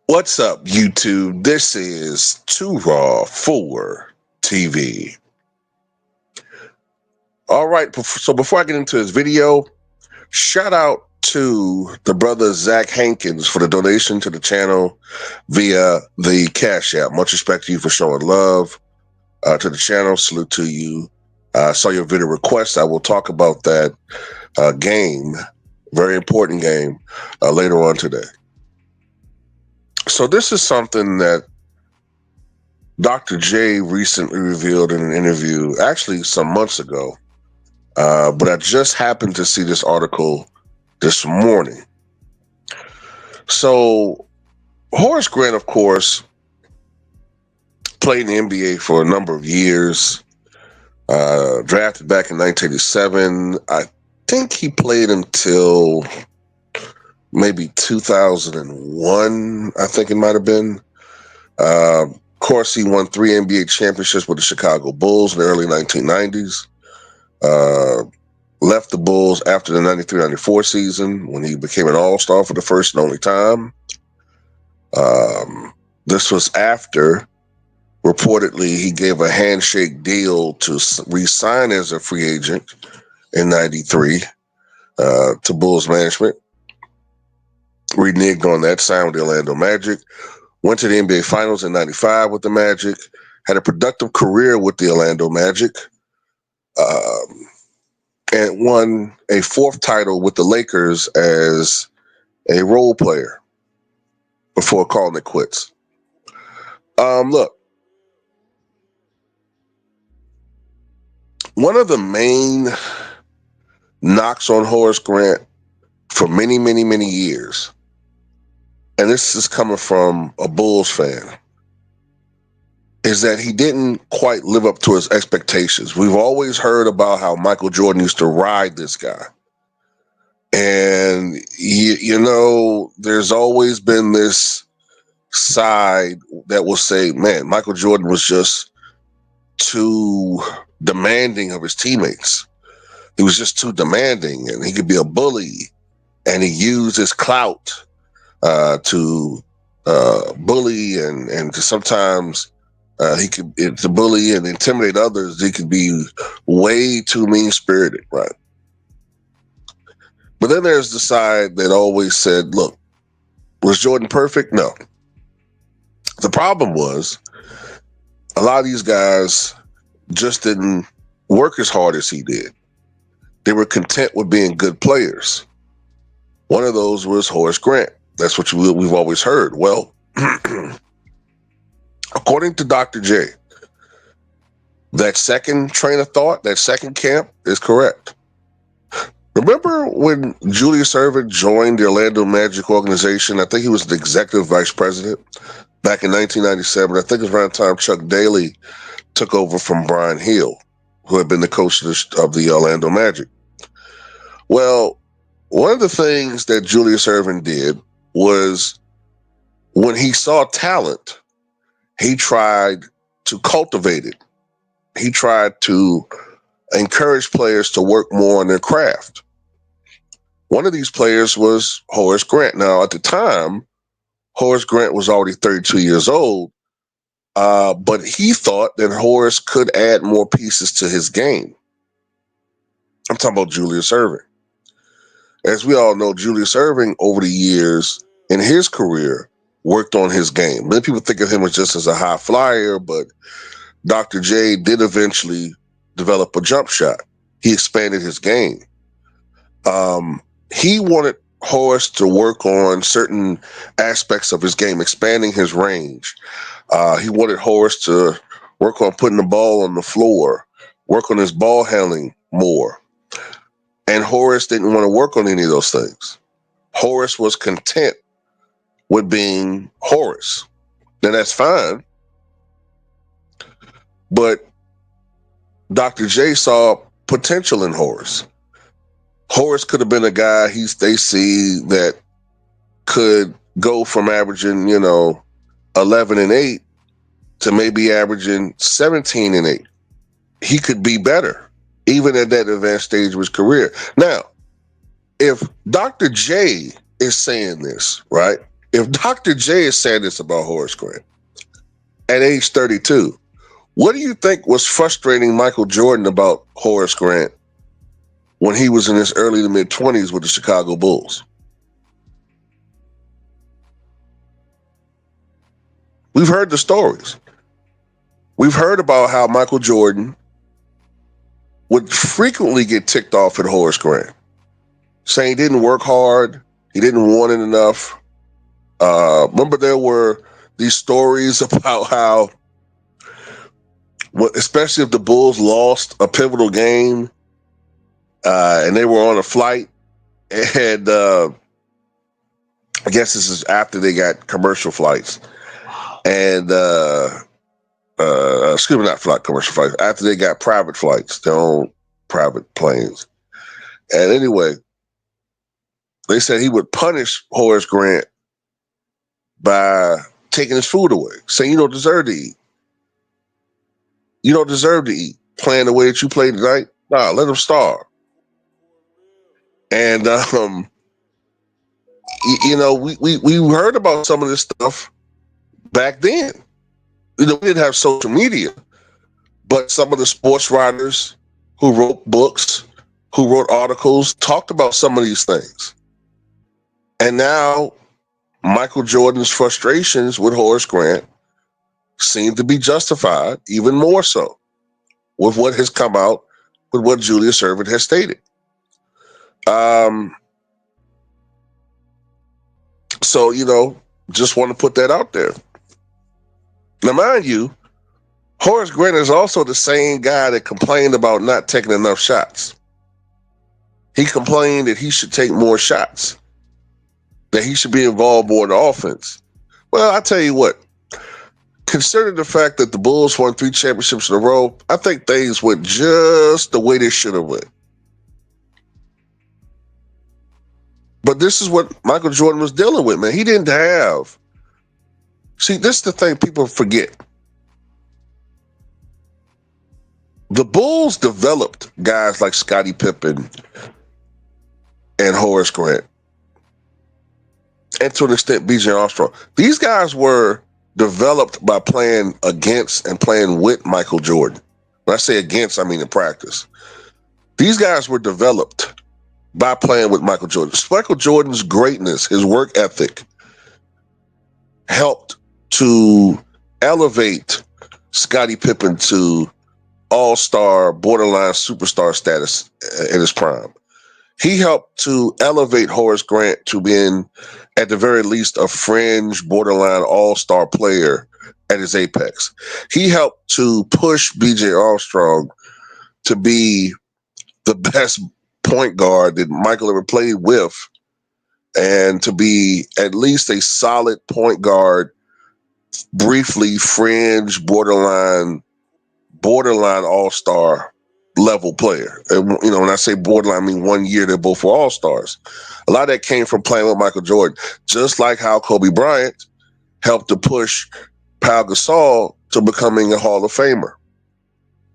What's up, YouTube? This is Too Raw for TV. All right, so before I get into this video, shout out to the brother Zach Hankins for the donation to the channel via the Cash App. Much respect to you for showing love to the channel. Salute to you. Saw your video request. I will talk about that game, very important game, later on today. So this is something that Dr. J recently revealed in an interview, actually some months ago, but I just happened to see this article this morning. So Horace Grant, of course, played in the NBA for a number of years, drafted back in 1987. I think he played until maybe 2001, I think it might have been. Of course, he won 3 NBA championships with the Chicago Bulls in the early 1990s. Left the Bulls after the 93-94 season when he became an all-star for the first and only time. This was after, reportedly, he gave a handshake deal to re-sign as a free agent in 93 to Bulls management. Reneged on that, signed with the Orlando Magic. Went to the NBA Finals in 95 with the Magic. Had a productive career with the Orlando Magic. And won a 4th title with the Lakers as a role player before calling it quits. Look, one of the main knocks on Horace Grant for many, many, many years, and this is coming from a Bulls fan, is that he didn't quite live up to his expectations. We've always heard about how Michael Jordan used to ride this guy. And, there's always been this side that will say, man, Michael Jordan was just too demanding of his teammates. He was just too demanding, and he could be a bully, and he used his clout to bully and to sometimes he could to bully and intimidate others. He could be way too mean-spirited, right? But then there's the side that always said, look, was Jordan perfect? No. The problem was a lot of these guys just didn't work as hard as he did. They were content with being good players. One of those was Horace Grant. That's what we've always heard. Well, according to Dr. J, that second train of thought, that second camp is correct. Remember when Julius Erving joined the Orlando Magic organization? I think he was the executive vice president back in 1997. I think it was around the time Chuck Daly took over from Brian Hill, who had been the coach of the Orlando Magic. Well, one of the things that Julius Erving did was when he saw talent, he tried to cultivate it. He tried to encourage players to work more on their craft. One of these players was Horace Grant. Now, at the time, Horace Grant was already 32 years old, but he thought that Horace could add more pieces to his game. I'm talking about Julius Erving. As we all know, Julius Erving, over the years in his career, worked on his game. Many people think of him as just as a high flyer, but Dr. J did eventually develop a jump shot. He expanded his game. He wanted Horace to work on certain aspects of his game, expanding his range. He wanted Horace to work on putting the ball on the floor, work on his ball handling more. And Horace didn't want to work on any of those things. Horace was content with being Horace. Now, that's fine. But Dr. J saw potential in Horace. Horace could have been a guy they see that could go from averaging, 11 and 8 to maybe averaging 17 and 8. He could be better, even at that advanced stage of his career. Now, if Dr. J is saying this, right? If Dr. J is saying this about Horace Grant at age 32, what do you think was frustrating Michael Jordan about Horace Grant when he was in his early to mid 20s with the Chicago Bulls? We've heard the stories. We've heard about how Michael Jordan would frequently get ticked off at Horace Grant, saying he didn't work hard, he didn't want it enough. Remember, there were these stories about how, especially if the Bulls lost a pivotal game and they were on a flight, and I guess this is after they got commercial flights, and excuse me, not flight commercial flights, after they got private flights, their own private planes. And anyway, they said he would punish Horace Grant by taking his food away, saying, "You don't deserve to eat. You don't deserve to eat. Playing the way that you played tonight, nah, let him starve." And we heard about some of this stuff back then. We didn't have social media, but some of the sports writers who wrote books, who wrote articles, talked about some of these things. And now Michael Jordan's frustrations with Horace Grant seem to be justified, even more so, with what has come out, with what Julius Erving has stated. So, just want to put that out there. Now, mind you, Horace Grant is also the same guy that complained about not taking enough shots. He complained that he should take more shots, that he should be involved more in the offense. Well, I tell you what, considering the fact that the Bulls won 3 championships in a row, I think things went just the way they should have went. But this is what Michael Jordan was dealing with, man. He didn't have... See, this is the thing people forget. The Bulls developed guys like Scottie Pippen and Horace Grant, and to an extent, B.J. Armstrong. These guys were developed by playing against and playing with Michael Jordan. When I say against, I mean in practice. These guys were developed by playing with Michael Jordan. Michael Jordan's greatness, his work ethic, helped to elevate Scottie Pippen to all-star, borderline superstar status in his prime. He helped to elevate Horace Grant to being, at the very least, a fringe, borderline all-star player at his apex. He helped to push B.J. Armstrong to be the best point guard that Michael ever played with, and to be at least a solid point guard, briefly fringe, borderline all-star level player. And, when I say borderline, I mean 1 year they both were all-stars. A lot of that came from playing with Michael Jordan, just like how Kobe Bryant helped to push Pau Gasol to becoming a Hall of Famer.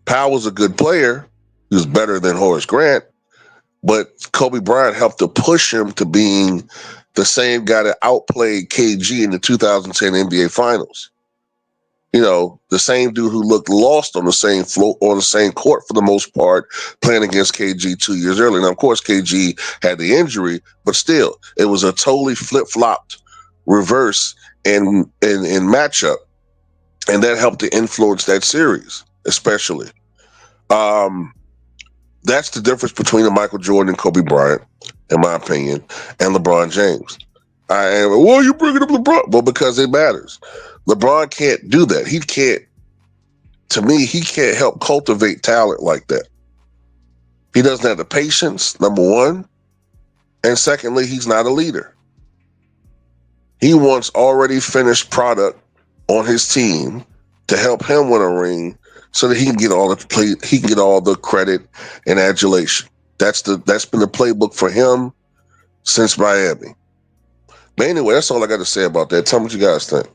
Pau was a good player. He was better than Horace Grant, but Kobe Bryant helped to push him to being the same guy that outplayed KG in the 2010 NBA Finals. The same dude who looked lost on the same floor, on the same court for the most part, playing against KG 2 years earlier. Now, of course, KG had the injury, but still, it was a totally flip-flopped reverse in matchup, and that helped to influence that series, especially. That's the difference between a Michael Jordan and Kobe Bryant, in my opinion, and LeBron James. Well, you bringing up LeBron? Well, because it matters. LeBron can't do that. He can't help cultivate talent like that. He doesn't have the patience, number one. And secondly, he's not a leader. He wants already finished product on his team to help him win a ring so that he can get all the credit and adulation. That's been the playbook for him since Miami. But anyway, that's all I got to say about that. Tell me what you guys think.